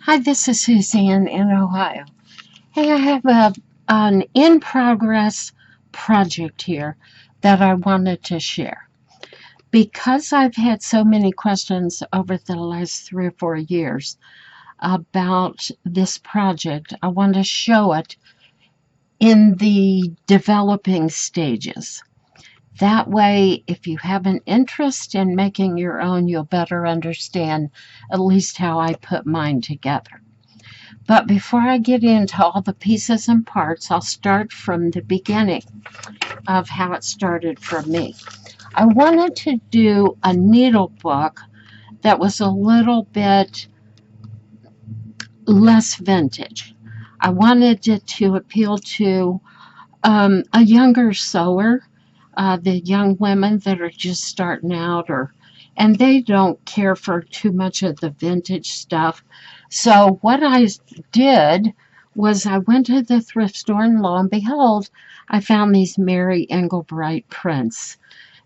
Hi, this is Suzanne in Ohio. Hey, I have an in progress project here that I wanted to share. Because I've had so many questions over the last 3 or 4 years about this project, I want to show it in the developing stages. That way, if you have an interest in making your own, you'll better understand at least how I put mine together. But before I get into all the pieces and parts, I'll start from the beginning of how it started for me. I wanted to do a needle book that was a little bit less vintage. I wanted it to appeal to a younger sewer, the young women that are just starting out, and they don't care for too much of the vintage stuff. So what I did was I went to the thrift store, and lo and behold, I found these Mary Engelbreit prints.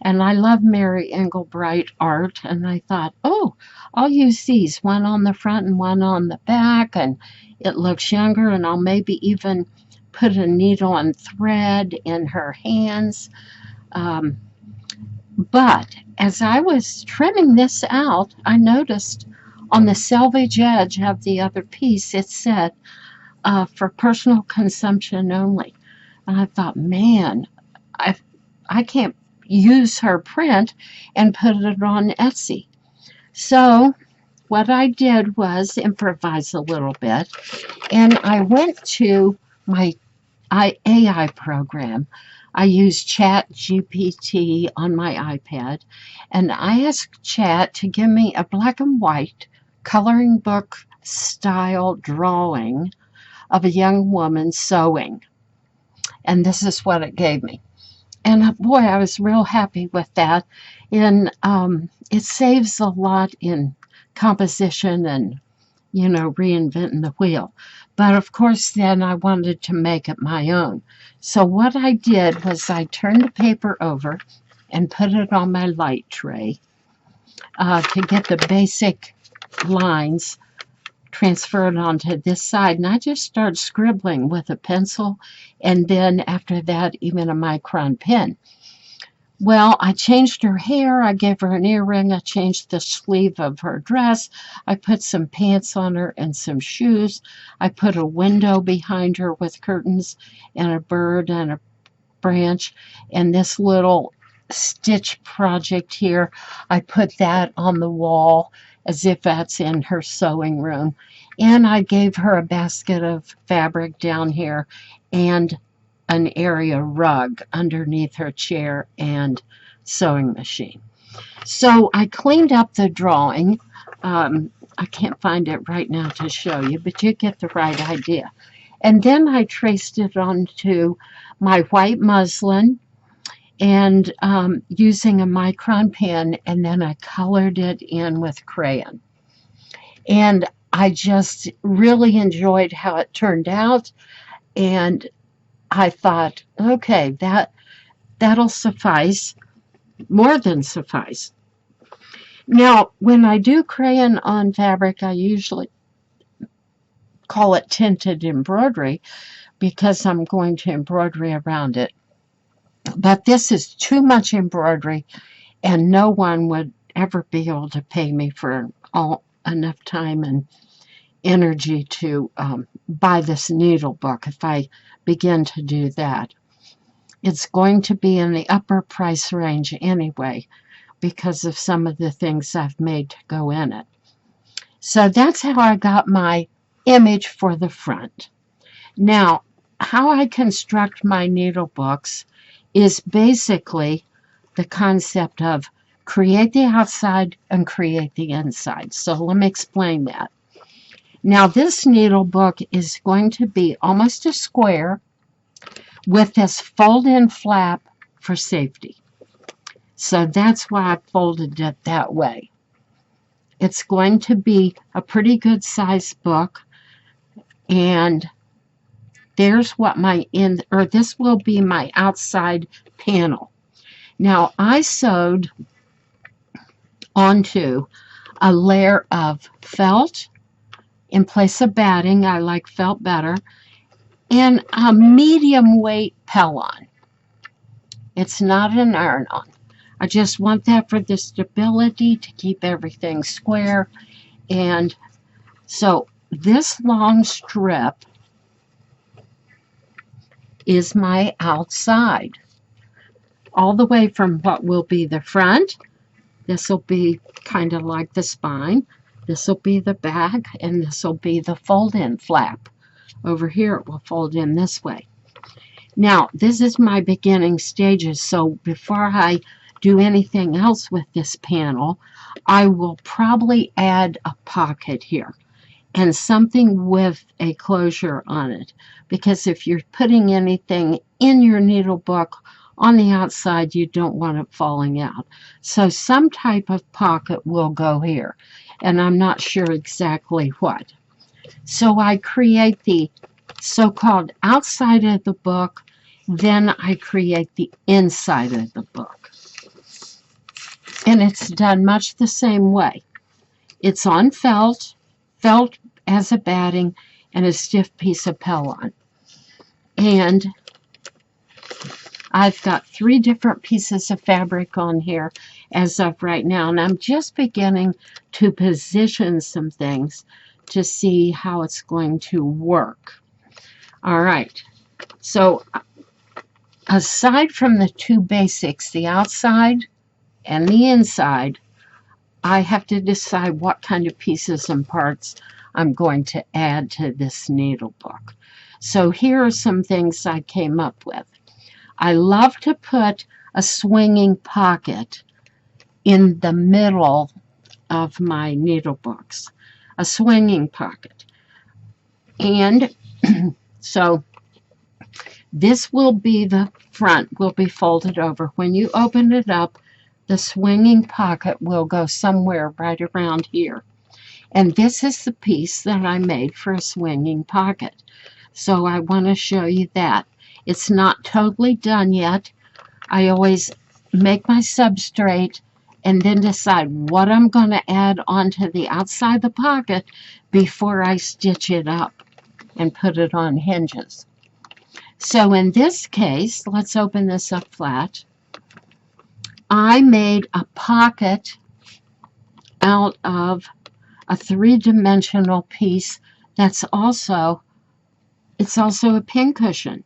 And I love Mary Engelbreit art, and I thought, oh, I'll use these, one on the front and one on the back, and it looks younger, and I'll maybe even put a needle and thread in her hands. Um, but as I was trimming this out, I noticed on the selvage edge of the other piece, it said, for personal consumption only. And I thought, man, I, I can't use her print and put it on Etsy. So what I did was improvise a little bit, and I went to my AI program. I use Chat GPT on my iPad, and I asked Chat to give me a black and white coloring book style drawing of a young woman sewing. And this is what it gave me. And boy, I was real happy with that. And it saves a lot in composition and, reinventing the wheel. But of course, then I wanted to make it my own. So what I did was I turned the paper over and put it on my light tray to get the basic lines transferred onto this side. And I just started scribbling with a pencil, and then after that, even a micron pen. Well, I changed her hair, I gave her an earring, I changed the sleeve of her dress, I put some pants on her and some shoes, I put a window behind her with curtains and a bird and a branch, and this little stitch project here, I put that on the wall as if that's in her sewing room. And I gave her a basket of fabric down here and an area rug underneath her chair and sewing machine. So I cleaned up the drawing. I can't find it right now to show you, but you get the right idea. And then I traced it onto my white muslin and using a micron pen, and then I colored it in with crayon. And I just really enjoyed how it turned out, and I thought, okay, that'll suffice, more than suffice. Now, when I do crayon on fabric, I usually call it tinted embroidery because I'm going to embroidery around it. But this is too much embroidery, and no one would ever be able to pay me for enough time and energy to buy this needle book if I begin to do that. It's going to be in the upper price range anyway because of some of the things I've made to go in it. So that's how I got my image for the front. Now, how I construct my needle books is basically the concept of create the outside and create the inside. So let me explain that. Now, this needle book is going to be almost a square with this fold-in flap for safety. So that's why I folded it that way. It's going to be a pretty good size book, and there's what this will be my outside panel. Now, I sewed onto a layer of felt In place of batting, I like felt better. And a medium weight Pellon. It's not an iron-on. I just want that for the stability to keep everything square. And so this long strip is my outside, all the way from what will be the front. This will be kind of like the spine. This will be the back, and this will be the fold-in flap. Over here it will fold in this way. Now, this is my beginning stages, so before I do anything else with this panel, I will probably add a pocket here and something with a closure on it, because if you're putting anything in your needle book on the outside, you don't want it falling out. So some type of pocket will go here, and I'm not sure exactly what. So I create the so-called outside of the book, then I create the inside of the book. And it's done much the same way. It's on felt as a batting, and a stiff piece of Pellon. And I've got 3 different pieces of fabric on here as of right now, and I'm just beginning to position some things to see how it's going to work. All right, so aside from the 2 basics, the outside and the inside, I have to decide what kind of pieces and parts I'm going to add to this needle book. So here are some things I came up with. I love to put a swinging pocket in the middle of my needle books, a swinging pocket. And so this will be the front, will be folded over. When you open it up, the swinging pocket will go somewhere right around here. And this is the piece that I made for a swinging pocket. So I want to show you that. It's not totally done yet. I always make my substrate and then decide what I'm going to add onto the outside of the pocket before I stitch it up and put it on hinges. So in this case, let's open this up flat. I made a pocket out of a 3-dimensional piece that's also, it's also a pincushion.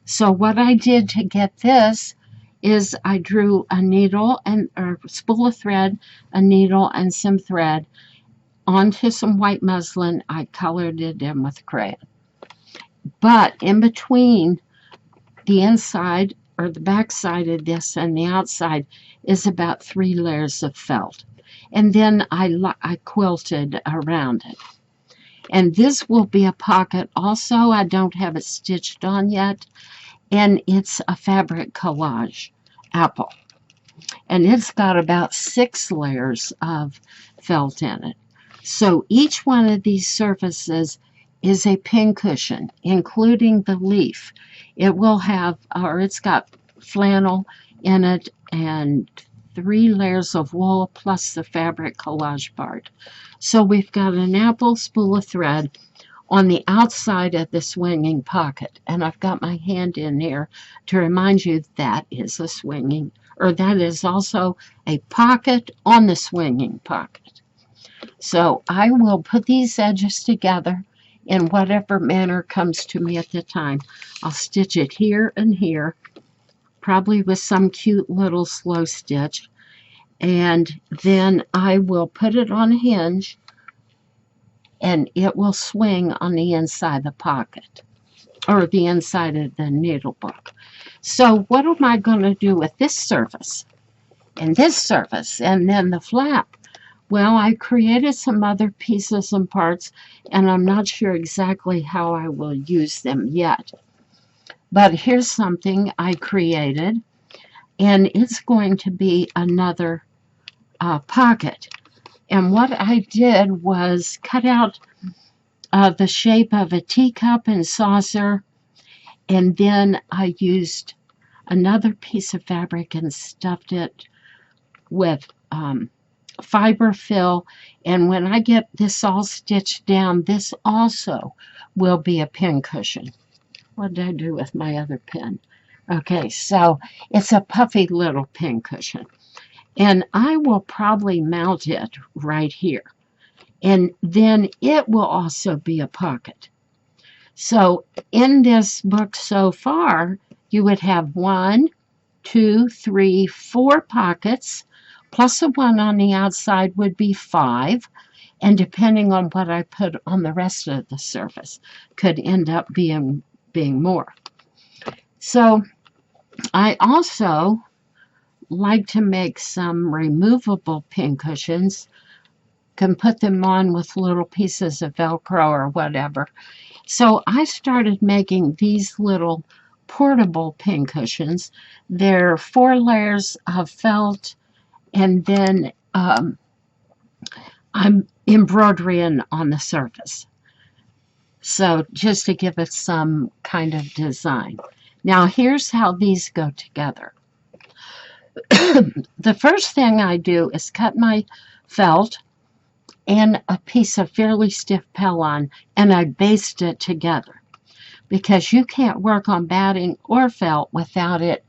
So what I did to get this is I drew a needle and a spool of thread, a needle and some thread onto some white muslin. I colored it in with crayon. But in between the inside or the back side of this and the outside is about 3 layers of felt. And then I quilted around it. And this will be a pocket also. I don't have it stitched on yet. And it's a fabric collage apple. And it's got about 6 layers of felt in it. So each one of these surfaces is a pincushion, including the leaf. It will have, or it's got flannel in it and 3 layers of wool plus the fabric collage part. So we've got an apple spool of thread on the outside of the swinging pocket. And I've got my hand in here to remind you that is a swinging, or that is also a pocket on the swinging pocket. So I will put these edges together in whatever manner comes to me at the time. I'll stitch it here and here, probably with some cute little slow stitch. And then I will put it on a hinge and it will swing on the inside of the pocket or the inside of the needle book. So what am I going to do with this surface and this surface and then the flap? Well, I created some other pieces and parts, and I'm not sure exactly how I will use them yet. But here's something I created, and it's going to be another pocket. And what I did was cut out the shape of a teacup and saucer, and then I used another piece of fabric and stuffed it with fiber fill, and when I get this all stitched down, this also will be a pin cushion. What did I do with my other pin? Okay, so it's a puffy little pin cushion, and I will probably mount it right here, and then it will also be a pocket. So in this book so far, you would have 1, 2, 3, 4 pockets, plus a 1 on the outside would be 5, and depending on what I put on the rest of the surface, could end up being more. So I also like to make some removable pin cushions. Can put them on with little pieces of Velcro or whatever. So I started making these little portable pin cushions. They're 4 layers of felt, and then I'm embroidering on the surface. So just to give it some kind of design. Now here's how these go together. The first thing I do is cut my felt and a piece of fairly stiff Pellon, and I baste it together, because you can't work on batting or felt without it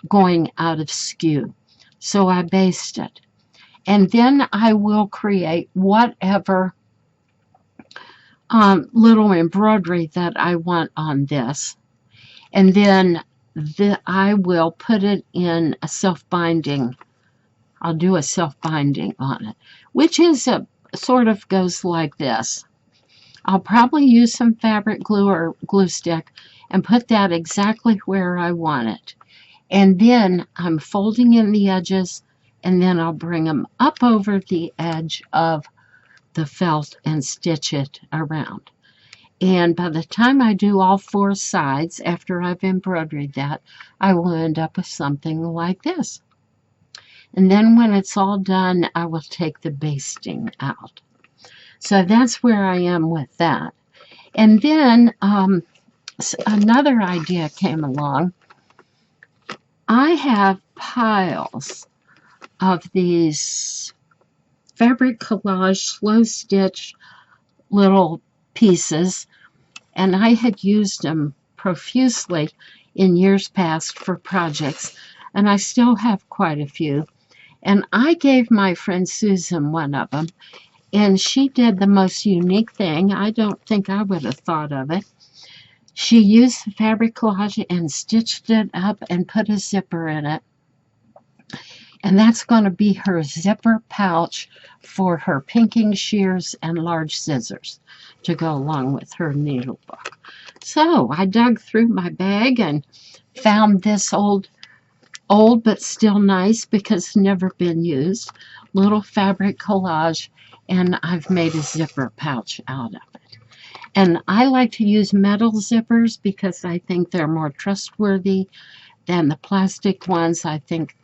going out of skew. So I baste it. And then I will create whatever little embroidery that I want on this. And then I will put it in a self-binding. I'll do a self-binding on it, which is sort of goes like this. I'll probably use some fabric glue or glue stick and put that exactly where I want it. And then I'm folding in the edges, and then I'll bring them up over the edge of the felt and stitch it around. And by the time I do all 4 sides, after I've embroidered that, I will end up with something like this. And then when it's all done, I will take the basting out. So that's where I am with that. And then another idea came along. I have piles of these fabric collage slow stitch little pieces, and I had used them profusely in years past for projects, and I still have quite a few. And I gave my friend Susan one of them, and she did the most unique thing. I don't think I would have thought of it. She used the fabric collage and stitched it up and put a zipper in it. And that's going to be her zipper pouch for her pinking shears and large scissors to go along with her needlebook. So I dug through my bag and found this old but still nice because it's never been used little fabric collage, and I've made a zipper pouch out of it. And I like to use metal zippers because I think they're more trustworthy than the plastic ones. I think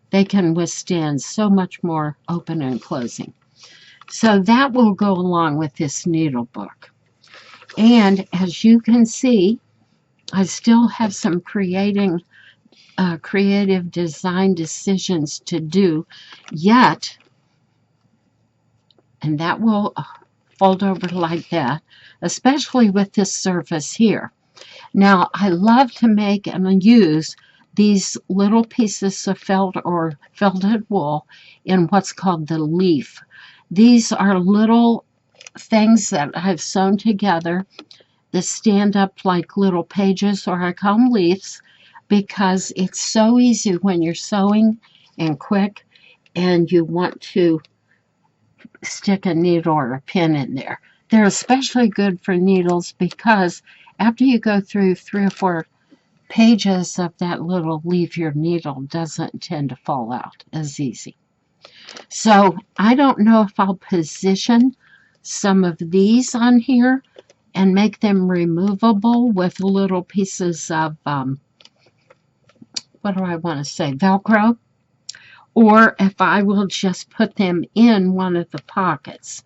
they can withstand so much more open and closing. So that will go along with this needlebook. And as you can see, I still have some creative design decisions to do yet. And that will fold over like that, especially with this surface here. Now, I love to make and use these little pieces of felt or felted wool in what's called the leaf. These are little things that I've sewn together that stand up like little pages, or I call them leaves, because it's so easy when you're sewing and quick and you want to stick a needle or a pin in there. They're especially good for needles because after you go through 3 or 4 pages of that little leaf, your needle doesn't tend to fall out as easy. So I don't know if I'll position some of these on here and make them removable with little pieces of, what do I want to say, Velcro, or if I will just put them in one of the pockets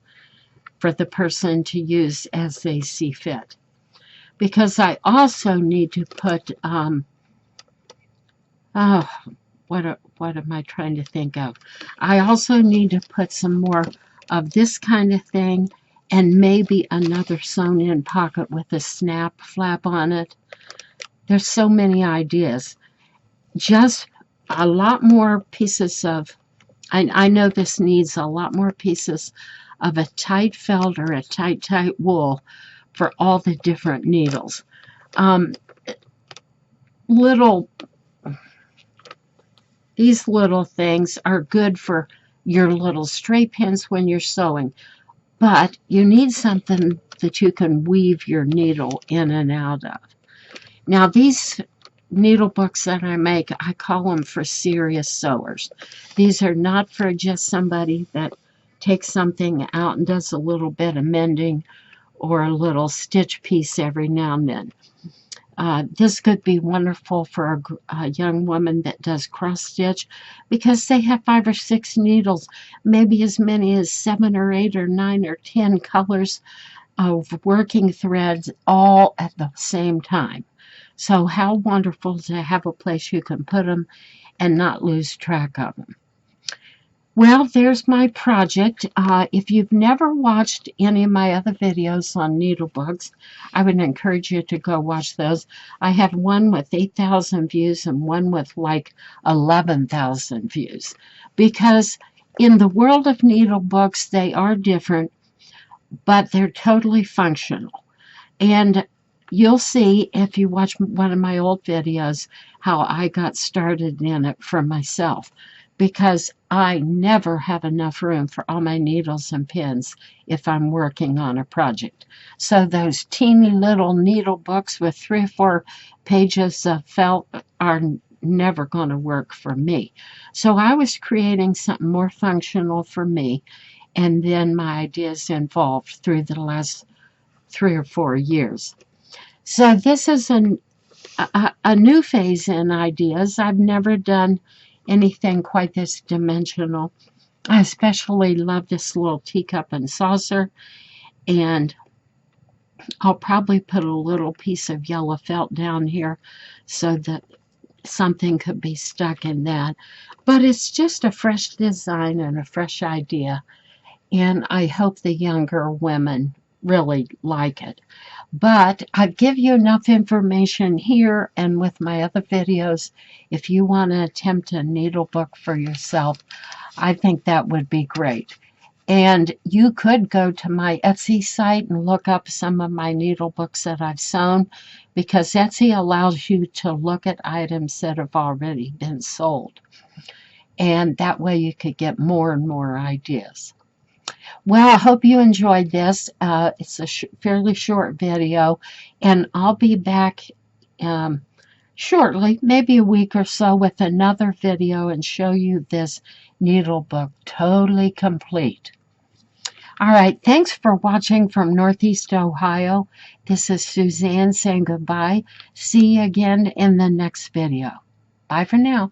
for the person to use as they see fit. Because I also need to put what am I trying to think of? I also need to put some more of this kind of thing and maybe another sewn in pocket with a snap flap on it. There's so many ideas. Just a lot more pieces of, I know this needs a lot more pieces of a tight felt or a tight wool for all the different needles. Um, little These little things are good for your little stray pins when you're sewing, but you need something that you can weave your needle in and out of. Now, these needle books that I make, I call them for serious sewers. These are not for just somebody that takes something out and does a little bit of mending or a little stitch piece every now and then. This could be wonderful for a young woman that does cross stitch because they have 5 or 6 needles, maybe as many as 7 or 8 or 9 or 10 colors of working threads all at the same time. So how wonderful to have a place you can put them and not lose track of them. Well, there's my project. If you've never watched any of my other videos on needlebooks, I would encourage you to go watch those. I have one with 8,000 views and one with like 11,000 views. Because in the world of needlebooks, they are different, but they're totally functional. And you'll see if you watch one of my old videos how I got started in it for myself, because I never have enough room for all my needles and pins if I'm working on a project. So those teeny little needle books with 3 or 4 pages of felt are never going to work for me. So I was creating something more functional for me, and then my ideas evolved through the last 3 or 4 years. So this is a new phase in ideas. I've never done anything quite this dimensional. I especially love this little teacup and saucer, and I'll probably put a little piece of yellow felt down here so that something could be stuck in that. But it's just a fresh design and a fresh idea, and I hope the younger women really like it. But I've given you enough information here and with my other videos. If you want to attempt a needlebook for yourself, I think that would be great. And you could go to my Etsy site and look up some of my needlebooks that I've sewn, because Etsy allows you to look at items that have already been sold. And that way you could get more and more ideas. Well, I hope you enjoyed this. It's a fairly short video, and I'll be back shortly, maybe a week or so, with another video and show you this needlebook totally complete. All right, thanks for watching from Northeast Ohio. This is Suzanne saying goodbye. See you again in the next video. Bye for now.